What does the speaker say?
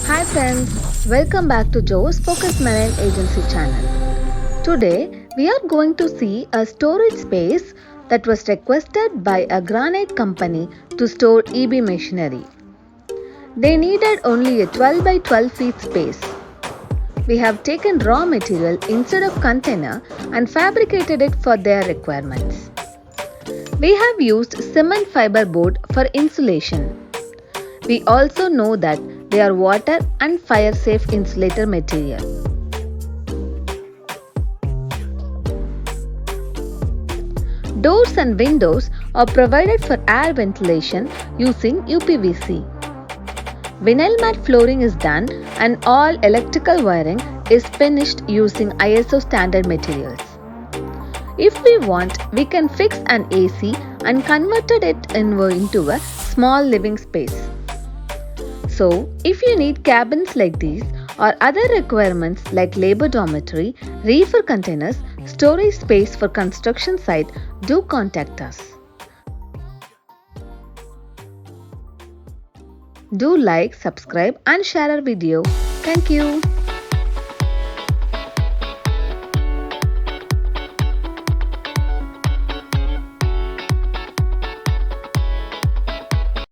Hi friends, welcome back to Joe's Focus Marine Agency channel. Today we are going to see a storage space that was requested by a Granite company to store EB machinery. They needed only a 12 by 12 feet space. We have taken raw material instead of container and fabricated it for their requirements. We have used cement fiber board for insulation. We also know that they are water and fire safe insulator material. Doors and windows are provided for air ventilation using UPVC. Vinyl mat flooring is done and all electrical wiring is finished using ISO standard materials. If we want, we can fix an AC and converted it into a small living space. So, if you need cabins like these or other requirements like labor dormitory, reefer containers, storage space for construction site, do contact us. Do like, subscribe and share our video. Thank you.